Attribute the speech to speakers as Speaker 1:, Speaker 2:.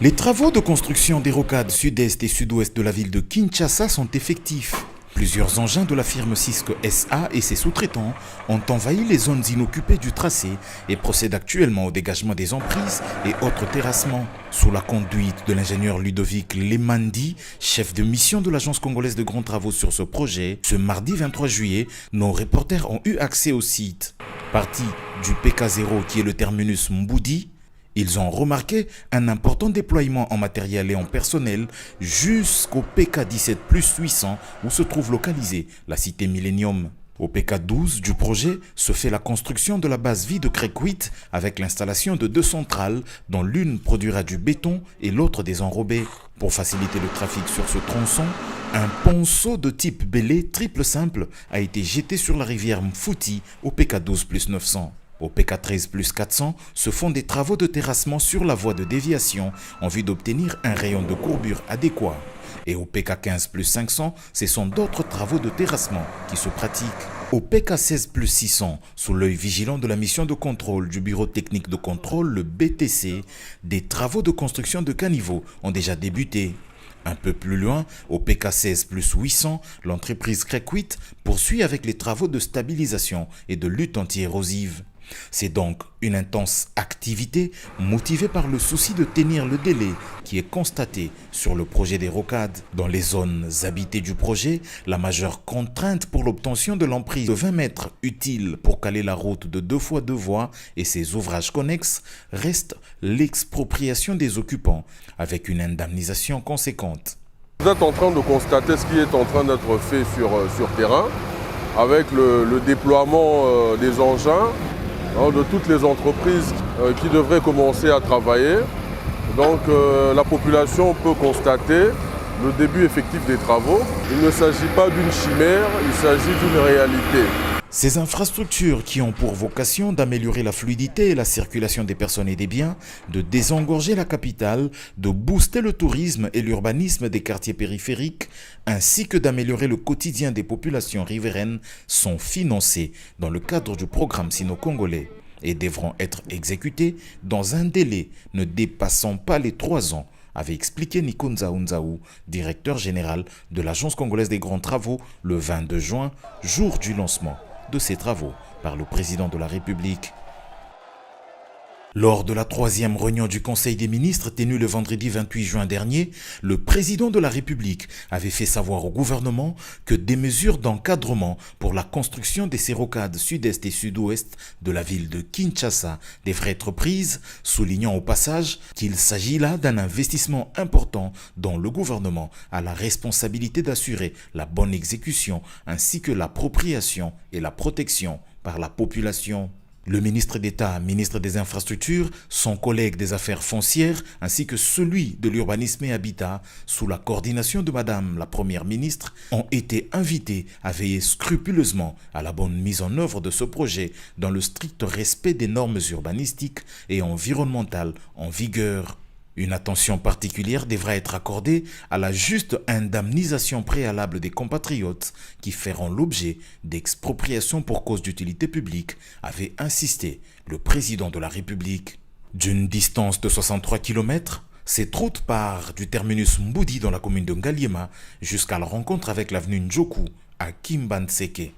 Speaker 1: Les travaux de construction des rocades sud-est et sud-ouest de la ville de Kinshasa sont effectifs. Plusieurs engins de la firme Cisco SA et ses sous-traitants ont envahi les zones inoccupées du tracé et procèdent actuellement au dégagement des emprises et autres terrassements. Sous la conduite de l'ingénieur Ludovic Lemandi, chef de mission de l'Agence congolaise de grands travaux sur ce projet, ce mardi 23 juillet, nos reporters ont eu accès au site. Parti du PK0 qui est le terminus Mboudi, ils ont remarqué un important déploiement en matériel et en personnel jusqu'au PK17 plus 800 où se trouve localisée la cité Millennium. Au PK12 du projet se fait la construction de la base vie de Crécuit avec l'installation de deux centrales dont l'une produira du béton et l'autre des enrobés. Pour faciliter le trafic sur ce tronçon, un ponceau de type Bélé triple simple a été jeté sur la rivière Mfouti au PK12 plus 900. Au PK13 plus 400 se font des travaux de terrassement sur la voie de déviation en vue d'obtenir un rayon de courbure adéquat. Et au PK15 plus 500, ce sont d'autres travaux de terrassement qui se pratiquent. Au PK16 plus 600, sous l'œil vigilant de la mission de contrôle du Bureau technique de contrôle, le BTC, des travaux de construction de caniveaux ont déjà débuté. Un peu plus loin, au PK16 plus 800, l'entreprise Crécuit poursuit avec les travaux de stabilisation et de lutte anti-érosive. C'est donc une intense activité motivée par le souci de tenir le délai qui est constaté sur le projet des rocades. Dans les zones habitées du projet, la majeure contrainte pour l'obtention de l'emprise de 20 mètres utile pour caler la route de 2x2 voies et ses ouvrages connexes reste l'expropriation des occupants avec une indemnisation conséquente.
Speaker 2: Vous êtes en train de constater ce qui est en train d'être fait sur terrain avec le déploiement des engins de toutes les entreprises qui devraient commencer à travailler. Donc la population peut constater le début effectif des travaux. Il ne s'agit pas d'une chimère, il s'agit d'une réalité.
Speaker 1: Ces infrastructures qui ont pour vocation d'améliorer la fluidité et la circulation des personnes et des biens, de désengorger la capitale, de booster le tourisme et l'urbanisme des quartiers périphériques, ainsi que d'améliorer le quotidien des populations riveraines, sont financées dans le cadre du programme sino-congolais et devront être exécutées dans un délai ne dépassant pas les 3 ans, avait expliqué Nico Nzaou, directeur général de l'Agence congolaise des grands travaux, le 22 juin, jour du lancement de ces travaux par le président de la République. Lors de la 3e réunion du Conseil des ministres tenue le vendredi 28 juin dernier, le président de la République avait fait savoir au gouvernement que des mesures d'encadrement pour la construction des rocades sud-est et sud-ouest de la ville de Kinshasa devraient être prises, soulignant au passage qu'il s'agit là d'un investissement important dont le gouvernement a la responsabilité d'assurer la bonne exécution ainsi que l'appropriation et la protection par la population. Le ministre d'État, ministre des Infrastructures, son collègue des Affaires foncières, ainsi que celui de l'Urbanisme et Habitat, sous la coordination de Madame la Première ministre, ont été invités à veiller scrupuleusement à la bonne mise en œuvre de ce projet dans le strict respect des normes urbanistiques et environnementales en vigueur. Une attention particulière devra être accordée à la juste indemnisation préalable des compatriotes qui feront l'objet d'expropriation pour cause d'utilité publique, avait insisté le président de la République. D'une distance de 63 km, cette route part du terminus Mboudi dans la commune de Ngaliema jusqu'à la rencontre avec l'avenue Ndjoku à Kimbanseke.